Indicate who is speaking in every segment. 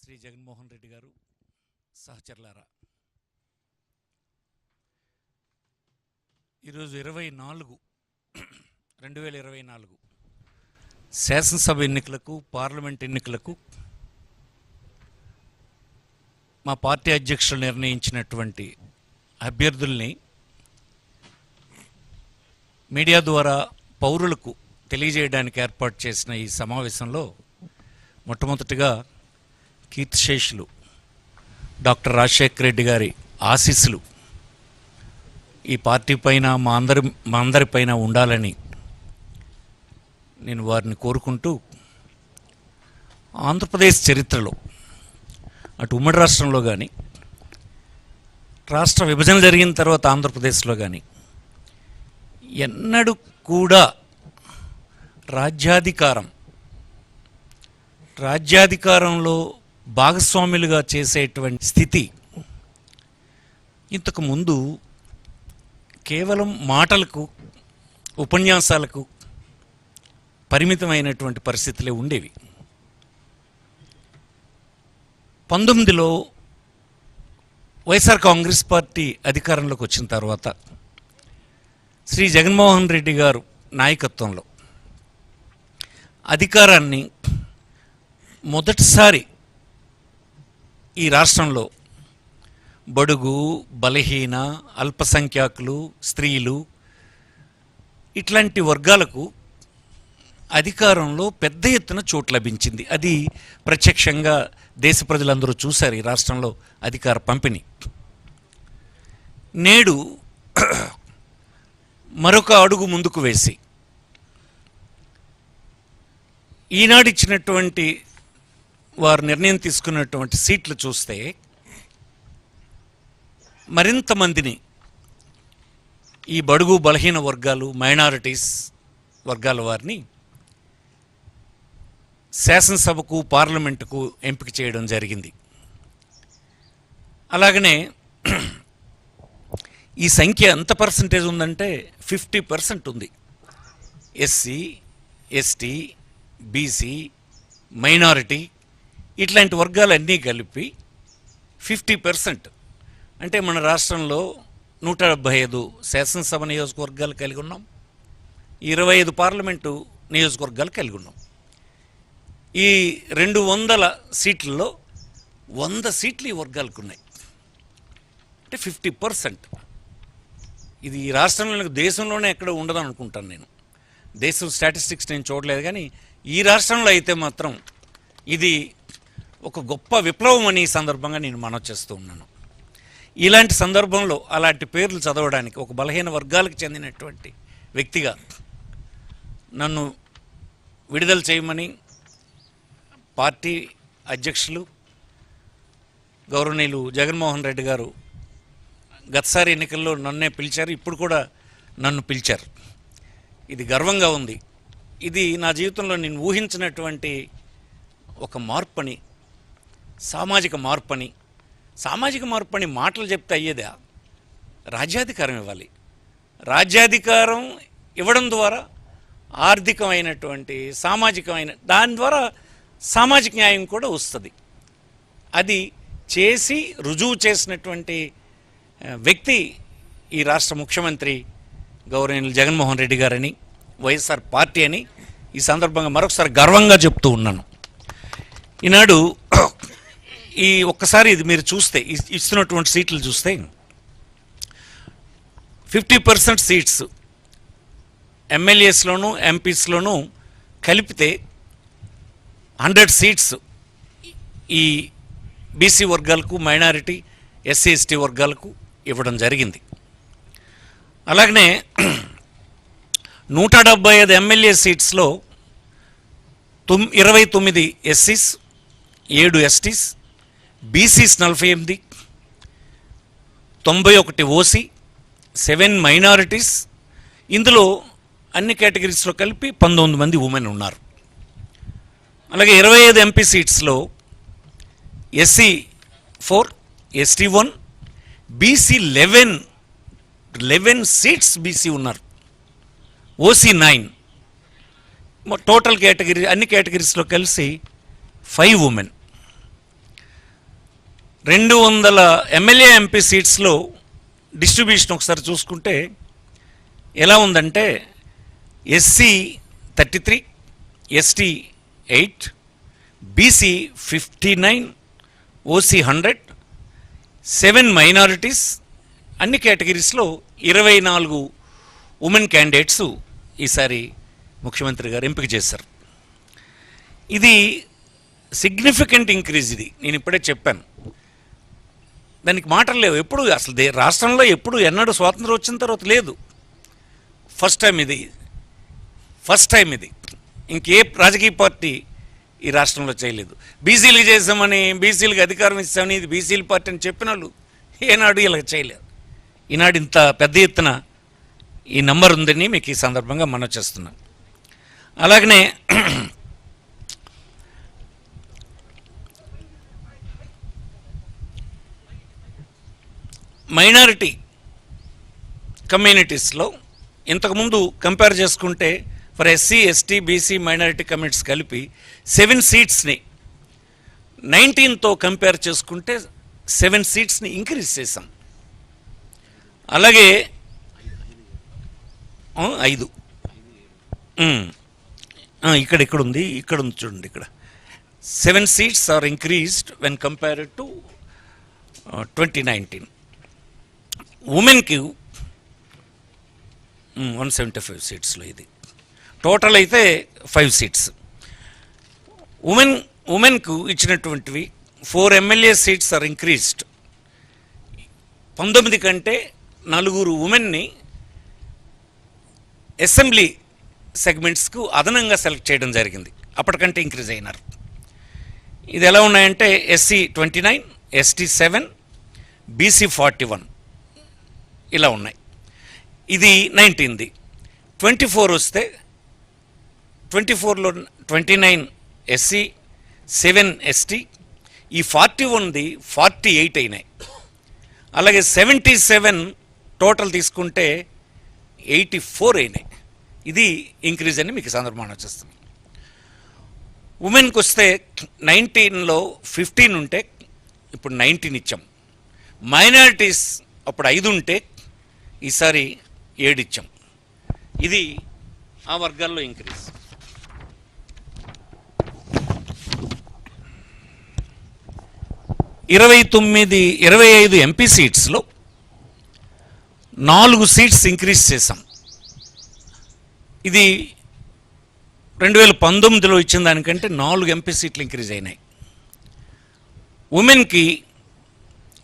Speaker 1: శ్రీ జగన్మోహన్ రెడ్డి గారు, సహచరులారా, ఈరోజు 2024 శాసనసభ ఎన్నికలకు, పార్లమెంట్ ఎన్నికలకు మా పార్టీ అధ్యక్షులు నిర్ణయించినటువంటి అభ్యర్థుల్ని మీడియా ద్వారా పౌరులకు తెలియజేయడానికి ఏర్పాటు చేసిన ఈ సమావేశంలో మొట్టమొదటిగా కీర్తిశేషులు డాక్టర్ రాజశేఖర రెడ్డి గారి ఆశీస్సులు ఈ పార్టీ పైన మా అందరిపైన ఉండాలని నేను వారిని కోరుకుంటూ, ఆంధ్రప్రదేశ్ చరిత్రలో అటు ఉమ్మడి రాష్ట్రంలో కానీ, రాష్ట్ర విభజన జరిగిన తర్వాత ఆంధ్రప్రదేశ్లో కానీ ఎన్నడూ కూడా రాజ్యాధికారంలో భాగస్వాములుగా చేసేటువంటి స్థితి ఇంతకుముందు కేవలం మాటలకు, ఉపన్యాసాలకు పరిమితమైనటువంటి పరిస్థితులే ఉండేవి. 19లో వైఎస్ఆర్ కాంగ్రెస్ పార్టీ అధికారంలోకి వచ్చిన తర్వాత శ్రీ జగన్మోహన్ రెడ్డి గారు నాయకత్వంలో అధికారాన్ని మొదటిసారి ఈ రాష్ట్రంలో బడుగు, బలహీన, అల్పసంఖ్యాకులు, స్త్రీలు ఇట్లాంటి వర్గాలకు అధికారంలో పెద్ద ఎత్తున చోటు లభించింది. అది ప్రత్యక్షంగా దేశ ప్రజలందరూ చూశారు ఈ రాష్ట్రంలో అధికార పంపిణీ. నేడు మరొక అడుగు ముందుకు వేసి ఈనాడు ఇచ్చినటువంటి వారు నిర్ణయం తీసుకున్నటువంటి సీట్లు చూస్తే మరింత మందిని ఈ బడుగు, బలహీన వర్గాలు, మైనారిటీస్ వర్గాల వారిని శాసనసభకు, పార్లమెంటుకు ఎంపిక చేయడం జరిగింది. అలాగనే ఈ సంఖ్య ఎంత పర్సంటేజ్ ఉందంటే 50% ఉంది. ఎస్సీ, ఎస్టీ, బీసీ, మైనారిటీ ఇట్లాంటి వర్గాలన్నీ కలిపి 50%. అంటే మన రాష్ట్రంలో 175 శాసనసభ నియోజకవర్గాలు కలిగి ఉన్నాం, 25 పార్లమెంటు నియోజకవర్గాలు కలిగి ఉన్నాం. ఈ 200 సీట్లలో 100 సీట్లు ఈ వర్గాలకు ఉన్నాయి. అంటే 50%. ఇది ఈ రాష్ట్రంలో, దేశంలోనే ఎక్కడ ఉండదు అనుకుంటాను నేను. దేశం స్టాటిస్టిక్స్ నేను చూడలేదు, కానీ ఈ రాష్ట్రంలో అయితే మాత్రం ఇది ఒక గొప్ప విప్లవం అని ఈ సందర్భంగా నేను మనవి చేస్తూ ఉన్నాను. ఇలాంటి సందర్భంలో అలాంటి పేర్లు చదవడానికి ఒక బలహీన వర్గాలకు చెందినటువంటి వ్యక్తిగా నన్ను విడుదల చేయమని పార్టీ అధ్యక్షులు గౌరవనీయులు జగన్మోహన్ రెడ్డి గారు గతసారి ఎన్నికల్లో నన్నే పిలిచారు, ఇప్పుడు కూడా నన్ను పిలిచారు. ఇది గర్వంగా ఉంది. ఇది నా జీవితంలో నేను ఊహించినటువంటి ఒక మార్పని, సామాజిక మార్పని మాటలు చెప్తే అయ్యేదా? రాజ్యాధికారం ఇవ్వాలి. రాజ్యాధికారం ఇవ్వడం ద్వారా ఆర్థికమైనటువంటి, సామాజికమైన దాని ద్వారా సామాజిక న్యాయం కూడా వస్తుంది. అది చేసి రుజువు చేసినటువంటి వ్యక్తి ఈ రాష్ట్ర ముఖ్యమంత్రి గౌరవనీయులు జగన్మోహన్ రెడ్డి గారని, వైఎస్ఆర్ పార్టీ అని ఈ సందర్భంగా మరొకసారి గర్వంగా చెప్తూ ఉన్నాను. ఈనాడు ఈ ఒక్కసారి ఇది మీరు చూస్తే, ఇస్తున్నటువంటి సీట్లు చూస్తే 50% సీట్స్ ఎమ్మెల్యేస్లోనూ, ఎంపీస్లోనూ కలిపితే 100 సీట్స్ ఈ బీసీ వర్గాలకు, మైనారిటీ, ఎస్సీ, ఎస్టీ వర్గాలకు ఇవ్వడం జరిగింది. అలాగనే 175 ఎమ్మెల్యే సీట్స్లో 29 ఎస్సీస్, 7 ఎస్టీస్, బీసీస్ 48, 91 ఓసీ, 7 మైనారిటీస్, ఇందులో అన్ని కేటగిరీస్లో కలిపి 19 మంది ఉమెన్ ఉన్నారు. అలాగే 25 ఎంపీ సీట్స్లో SC 4, ST 1, BC 11 seats BC ఉన్నారు, ఓసీ 9. టోటల్ కేటగిరీ, అన్ని కేటగిరీస్లో కలిసి 5 ఉమెన్. 200 ఎమ్మెల్యే ఎంపీ సీట్స్లో డిస్ట్రిబ్యూషన్ ఒకసారి చూసుకుంటే ఎలా ఉందంటే SC 33, ST 8, BC 59, OC 100, 7 minorities, అన్ని కేటగిరీస్లో 24 ఉమెన్ క్యాండిడేట్స్ ఈసారి ముఖ్యమంత్రి గారు ఎంపిక చేశారు. ఇది సిగ్నిఫికెంట్ ఇంక్రీజ్. ఇది నేను ఇప్పుడే చెప్పాను, దానికి మాటలు లేవు. ఎప్పుడు అసలు రాష్ట్రంలో ఎప్పుడు ఎన్నడూ స్వాతంత్రం వచ్చిన తర్వాత లేదు. ఫస్ట్ టైం ఇది. ఇంకే రాజకీయ పార్టీ ఈ రాష్ట్రంలో చేయలేదు. బీసీలకు చేసామని, బీసీలకు అధికారం ఇస్తామని, ఇది బీసీల పార్టీ అని చెప్పిన వాళ్ళు ఏనాడు ఇలా చేయలేదు. ఈనాడు ఇంత పెద్ద ఎత్తున ఈ నంబర్ ఉందని మీకు ఈ సందర్భంగా మనం చేస్తున్నాం. అలాగనే మైనారిటీ కమ్యూనిటీస్లో ఇంతకుముందు కంపేర్ చేసుకుంటే for SC, ST, BC, minority communities కలిపి 7 సీట్స్ని 19తో కంపేర్ చేసుకుంటే 7 సీట్స్ని ఇంక్రీజ్ చేశాం. అలాగే 5 ఇక్కడ ఉంది చూడండి. ఇక్కడ 7 seats are increased when compared to 2019. ఉమెన్కి 175 సీట్స్లో ఇది టోటల్ అయితే 5 సీట్స్. ఉమెన్కు ఇచ్చినటువంటివి 4 ఎమ్మెల్యే సీట్స్ ఆర్ ఇంక్రీజ్డ్. 19 కంటే 4 ఉమెన్ని అసెంబ్లీ సెగ్మెంట్స్కు అదనంగా సెలెక్ట్ చేయడం జరిగింది. అప్పటికంటే ఇంక్రీజ్ అయినారు. ఇది ఎలా ఉన్నాయంటే ఎస్సీ 29, ఎస్టీ 7, బీసీ 41 ఇలా ఉన్నాయి. ఇది 19ది. 24 వస్తే 24లో 29 ఎస్సీ, 7 ఎస్టీ, ఈ 41ది 48 అయినాయి. అలాగే 77 టోటల్ తీసుకుంటే 84 అయినాయి. ఇది ఇంక్రీజ్ అని మీకు సందర్భంగా వచ్చేస్తుంది. ఉమెన్కి వస్తే 19లో 15 ఉంటే ఇప్పుడు 19 ఇచ్చాం. మైనారిటీస్ అప్పుడు 5 ఉంటే ఈసారి 7 ఇచ్చాం. ఇది ఆ వర్గాల్లో ఇంక్రీజ్. ఇరవై 25 ఎంపీ సీట్స్లో 4 సీట్స్ ఇంక్రీజ్ చేశాం. ఇది 2019లో ఇచ్చిన దానికంటే 4 ఎంపీ సీట్లు ఇంక్రీజ్ అయినాయి. ఉమెన్కి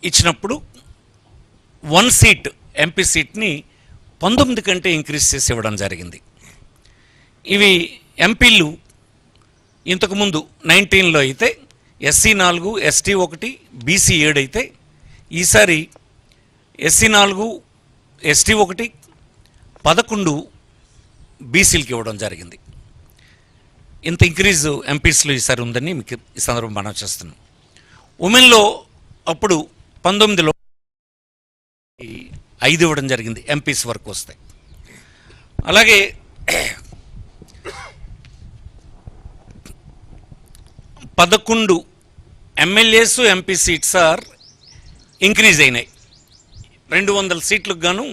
Speaker 1: ఇచ్చినప్పుడు 1 సీట్ ఎంపీ సీట్ని 19 కంటే ఇంక్రీజ్ చేసి ఇవ్వడం జరిగింది. ఇవి ఎంపీలు ఇంతకుముందు 19లో అయితే ఎస్సీ 4, ఎస్టీ 1, బీసీ 7 అయితే ఈసారి ఎస్సీ 4, ఎస్టీ 1, 11 బీసీలకి ఇవ్వడం జరిగింది. ఇంత ఇంక్రీజ్ ఎంపీస్లో ఈసారి ఉందని మీకు ఈ సందర్భం మనం చేస్తున్నాం. ఉమెన్లో అప్పుడు 19లో 5 ఇవ్వడం జరిగింది ఎంపీస్ వరకు వస్తాయి. అలాగే 11 MLAs MP seats are increase అయినాయి. 200 సీట్లకు గాను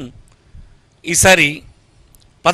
Speaker 1: ఈసారి